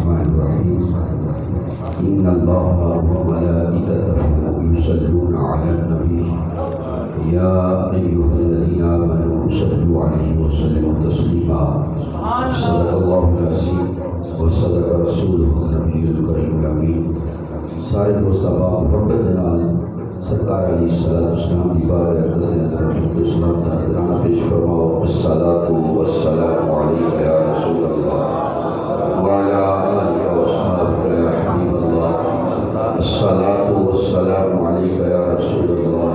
الرحمن الرحيم إن الله وملائكته يصلون على النبي يا أيها الذين آمنوا صلوا عليه وسلموا تسليما صدق الله العظيم وصدق رسوله النبي الكريم الأمين سارے مصطفیٰ محبت نال سرکار علیہ السلام کی بارگاہ سے سلام تحضرانہ پیش فرماؤ الصلاۃ والسلام علیک یا رسول اللہ وعلی آلک واصحابک یا حبیب اللہ الصلاۃ والسلام علیک یا رسول اللہ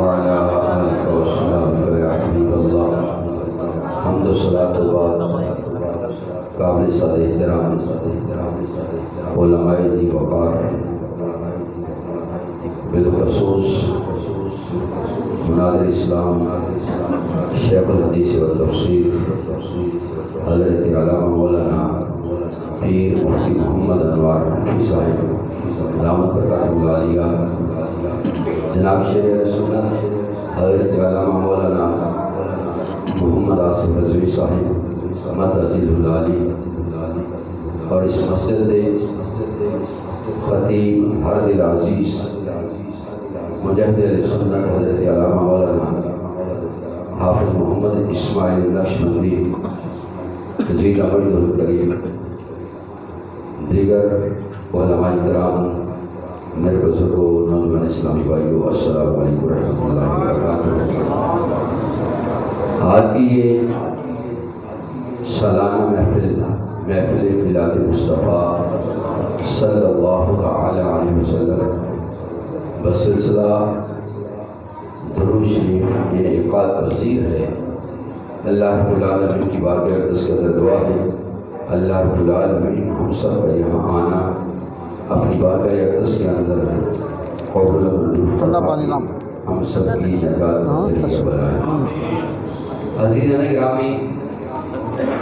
وعلی آلک واصحابک یا حبیب اللہ حمد و صلاۃ و قابل صد احترام علماء ذی وقار بالخصوص مناظر اسلام شیخ الحدیث و تفسیر حضرت علامہ مولانا پیر مفتی محمد انوار مفتی صاحب علامت برکات اللہ علیہ جناب شیخ سنت حضرت علامہ مولانا محمد آصف رضوی صاحب متعزیل اللہ علیہ اور اس مسجد دے خطیب حرد العزیز مجاہد علیہ سنت حضرت علامہ مولانا حافظ محمد اسماعیل نقشبندی تزویل مجد الکریم دیگر علماء کرام میرے بزرگوں نوجوان اسلامی بھائیوں السلام علیکم ورحمۃ اللہ وبرکاتہ۔ آج کی یہ سالانہ محفل میلاد مصطفیٰ صلی اللہ تعالی علیہ وسلم بسلسلہ درود شریف یہ انعقاد پذیر ہے۔ اللہ رب العالمین کی بارگاہ اقدس کے اندر دعا ہے اللہ رب العالمین ہم سب کا یہاں آنا اپنی بارگاہ اقدس کے اندر قبول فرمائے، ہم سب کی نجات کا ذریعہ بنائے۔ عزیزان گرامی،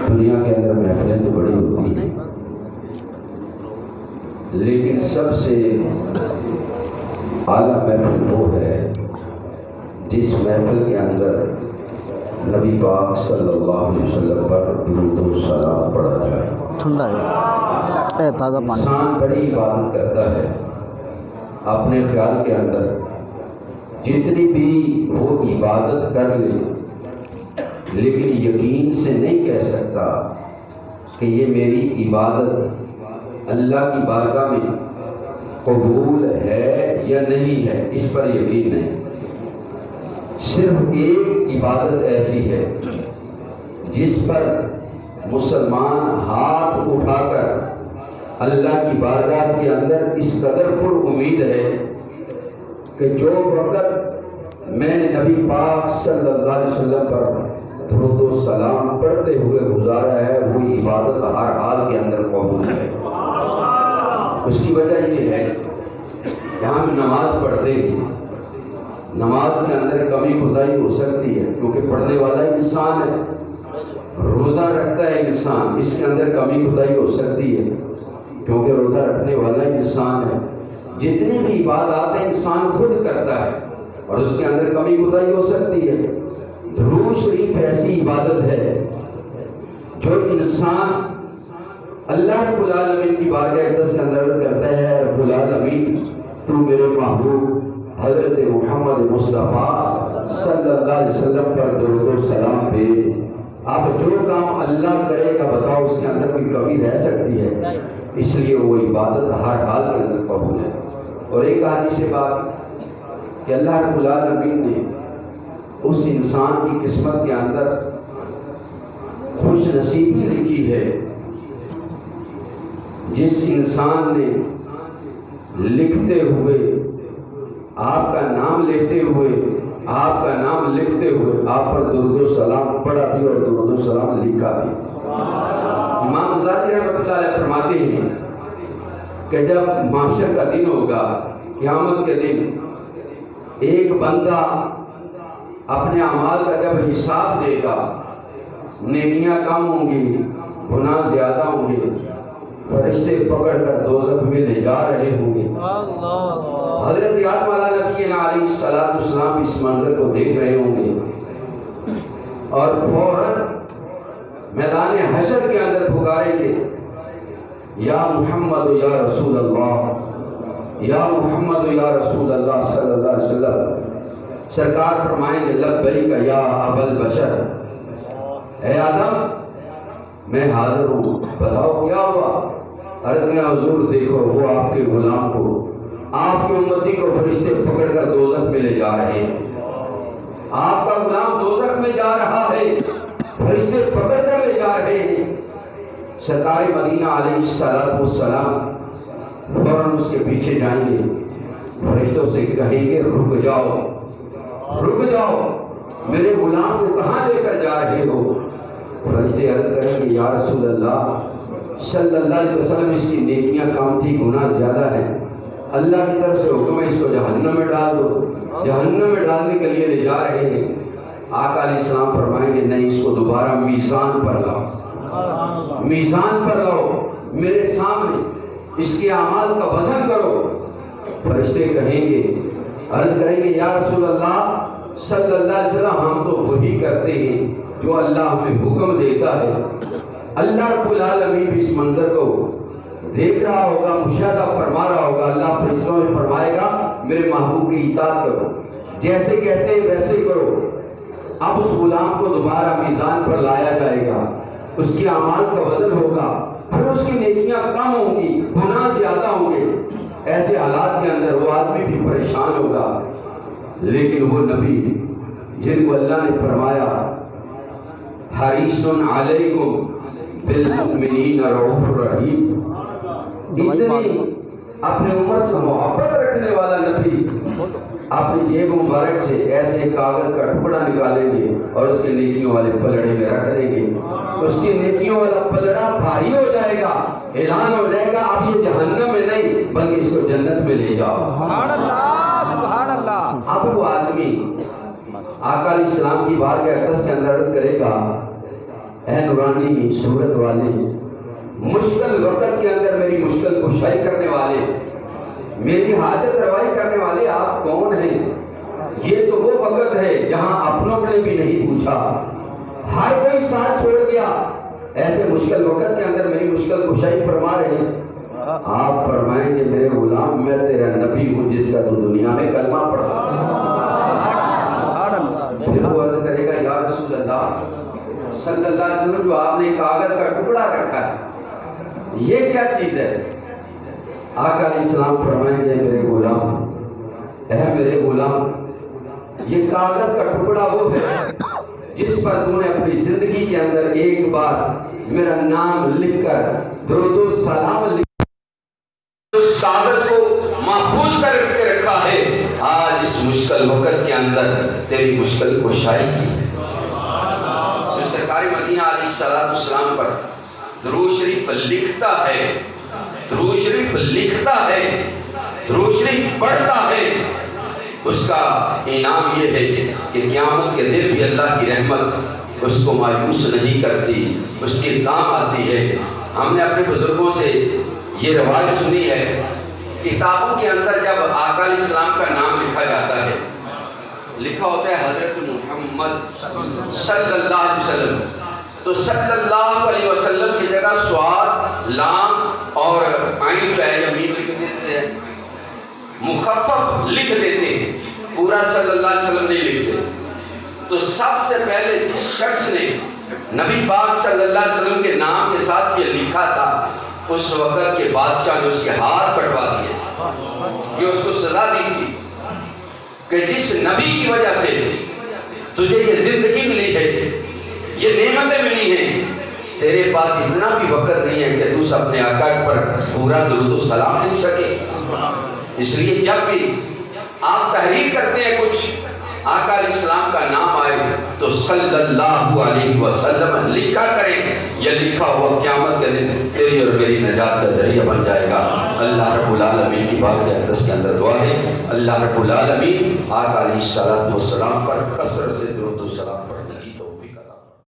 دنیا کے اندر محفلیں تو بڑی ہوتی ہیں لیکن سب سے اعلیٰ محفل وہ ہے جس محفل کے اندر نبی پاک صلی اللہ علیہ وسلم پر درود و سلام پڑھا جائے۔ انسان بڑی عبادت کرتا ہے اپنے خیال کے اندر، جتنی بھی وہ عبادت کر لے لیکن یقین سے نہیں کہہ سکتا کہ یہ میری عبادت اللہ کی بارگاہ میں قبول ہے یا نہیں ہے، اس پر یقین نہیں۔ صرف ایک عبادت ایسی ہے جس پر مسلمان ہاتھ اٹھا کر اللہ کی بارگاہ کے اندر اس قدر پر امید ہے کہ جو وقت میں نے نبی پاک صلی اللہ علیہ وسلم پر درود و سلام پڑھتے ہوئے گزارا ہے وہ عبادت ہر حال کے اندر قبول ہے۔ اس کی وجہ یہ ہے کہ ہم نماز پڑھتے ہیں، نماز کے اندر کمی کوتاہی ہو سکتی ہے کیونکہ پڑھنے والا انسان ہے، روزہ رکھتا ہے انسان، اس کے اندر کمی کوتاہی ہو سکتی ہے کیونکہ روزہ رکھنے والا انسان ہے۔ جتنی بھی عبادات انسان خود کرتا ہے اور اس کے اندر کمی کوتاہی ہو سکتی ہے۔ درود شریف ایسی عبادت ہے جو انسان اللہ رب العالمین کی بارگاہ اقدس کے اندر کرتا ہے رب العالمین تو میرے محبوب حضرت محمد مصطفیٰ صلی اللہ علیہ وسلم پر درود و سلام دے۔ آپ جو کام اللہ کرے گا بتاؤ اس کے اندر کوئی کمی رہ سکتی ہے؟ اس لیے وہ عبادت ہر حال کے اندر قبول ہے۔ اور ایک حدیث سے بات کہ اللہ رب العالمین نے اس انسان کی قسمت کے اندر خوش نصیبی لکھی ہے جس انسان نے لکھتے ہوئے آپ کا نام لیتے ہوئے آپ کا نام لکھتے ہوئے آپ پر درود و سلام پڑھا بھی اور درود و سلام لکھا بھی۔ امام غزالی رحمۃ اللہ علیہ فرماتے ہیں کہ جب محشر کا دن ہوگا، قیامت کے دن، ایک بندہ اپنے اعمال کا جب حساب دے گا، نیکیاں کم ہوں گی، گناہ زیادہ ہوں گے، فرشتے پکڑ کر دوزخ میں لے جا رہے ہوں گے۔ حضرت آدم علیہ علیہ السلام اس منظر کو دیکھ رہے ہوں گے اور فوراً میدان حشر کے اندر پکاریں گے یا محمد یا رسول اللہ، یا محمد یا رسول اللہ صلی اللہ علیہ وسلم۔ سرکار فرمائیں گے لبیک یا ابا البشر، اے آدم میں حاضر ہوں، بتاؤ کیا ہوا؟ عرض میں حضور دیکھو وہ آپ کے غلام کو، آپ کی امتی کو فرشتے پکڑ کر دوزخ میں لے جا رہے ہیں، آپ کا غلام دوزخ میں جا رہا ہے، فرشتے پکڑ کر لے جا رہے ہیں۔ سرکار مدینہ علیہ السلام فوراً اس کے پیچھے جائیں گے، فرشتوں سے کہیں گے رک جاؤ رک جاؤ، میرے غلام کو کہاں لے کر جا رہے ہو؟ فرشتے عرض کریں گے یا رسول اللہ صلی اللہ علیہ وسلم اس کی نیکیاں کام تھی، گناہ زیادہ ہے، اللہ کی طرف سے حکم ہے اس کو جہنم میں ڈال دو، جہنم میں ڈالنے کے لیے لے جا رہے ہیں۔ آقا علیہ السلام فرمائیں گے نہیں، اس کو دوبارہ میزان پر لاؤ، میزان پر لاؤ، میرے سامنے اس کے اعمال کا وزن کرو۔ فرشتے کہیں گے عرض کریں گے یا رسول اللہ صلی اللہ علیہ وسلم ہم تو وہی کرتے ہیں جو اللہ ہمیں حکم دیتا ہے۔ اللہ رب العالمین بھی اس منظر کو دیکھ رہا ہوگا، مشاہدہ فرما رہا ہوگا۔ اللہ فرشتوں میں فرمائے گا میرے محبوب کی اطاعت کرو، جیسے کہتے ہیں ویسے کرو۔ اب اس غلام کو دوبارہ میزان پر لایا جائے گا، اس کے اعمال کا وزن ہوگا، پھر اس کی نیکیاں کم ہوں گی، گناہ زیادہ ہوں گے۔ ایسے حالات کے اندر وہ آدمی بھی پریشان ہوگا، لیکن وہ نبی جن کو اللہ نے فرمایا حریص علیکم بالمؤمنین رؤوف رحیم، اتنی اپنے امت سے محبت رکھنے والا نبی اپنی جیب مبارک سے ایسے کاغذ کا ٹکڑا نکالیں گے اور اس کے نیکیوں والے پلڑے میں رکھ دیں گے، اس کی نیکیوں والا پلڑا بھاری ہو جائے گا، اعلان ہو جائے گا اب یہ جہنم میں نہیں بلکہ اس کو جنت میں لے جاؤ۔ سبحان اللہ سبحان اللہ۔ اب وہ آدمی آقا علیہ السلام کی بار کے اقدس کے اندر عرض کرے گا اے نورانی صورت والے، مشکل وقت کے اندر میری مشکل کشائی کرنے والے، میری حاجت روائی کرنے والے آپ کون ہیں؟ یہ تو وہ وقت ہے جہاں اپنوں نے بھی نہیں پوچھا، ہر کوئی ساتھ چھوڑ گیا، ایسے مشکل وقت کے اندر میری مشکل کشائی فرما رہے ہیں۔ آپ فرمائیں گے میرے غلام میں تیرا نبی ہوں جس کا تو دنیا میں کلمہ پڑھا۔ پھر وہ عرض کرے گا یا رسول اللہ صلی اللہ علیہ وسلم جو آپ نے کاغذ کا ٹکڑا رکھا ہے یہ کیا چیز ہے؟ آقا علیہ السلام فرمائیں گے میرے غلام، اے میرے غلام، یہ کاغذ کا ٹکڑا وہ ہے جس پر تم نے اپنی زندگی کے اندر ایک بار میرا نام لکھ کر درود و سلام لکھ اس کاغذ کو محفوظ کر کے رکھا ہے، آج اس مشکل وقت کے اندر تیری مشکل کشائی کی۔ جو سرکار مدینہ علیہ السلام پر درود شریف لکھتا ہے، درود شریف لکھتا ہے، درود شریف پڑھتا ہے، اس کا انعام یہ ہے کہ قیامت کے دن بھی اللہ کی رحمت اس کو مایوس نہیں کرتی، اس کے کام آتی ہے۔ ہم نے اپنے بزرگوں سے یہ روایت سنی ہے، کتابوں کے اندر جب آقا علیہ السلام کا نام لکھا جاتا ہے، لکھا ہوتا ہے حضرت محمد صلی اللہ علیہ وسلم، تو صلی اللہ علیہ وسلم کی جگہ صاد، لام اور عین جو ہے یا میم لکھ دیتے ہیں، مخفف لکھ دیتے ہیں، پورا صلی اللہ علیہ وسلم نہیں لکھتے۔ تو سب سے پہلے جس شخص نے نبی پاک صلی اللہ علیہ وسلم کے نام کے ساتھ یہ لکھا تھا، اس وقت کے بادشاہ نے اس کے ہاتھ کٹوا دیے تھے، یہ اس کو سزا دی تھی کہ جس نبی کی وجہ سے تجھے یہ زندگی ملی ہے، یہ نعمتیں ملی ہیں، تیرے پاس اتنا بھی وقت نہیں ہے کہ تو اپنے آقا پر پورا درود و سلام لکھ سکے۔ اس لیے جب بھی آپ تحریر کرتے ہیں کچھ آقا علیہ السلام کا نام آئے تو صلی اللہ علیہ وسلم لکھا کریں، یہ لکھا ہوا قیامت کے دن تیری اور میری نجات کا ذریعہ بن جائے گا۔ اللہ رب العالمین کی بات کے اقدس کے اندر دعا ہے، اللہ رب العالمین آقا علیہ السلام پر کثرت سے درود و سلام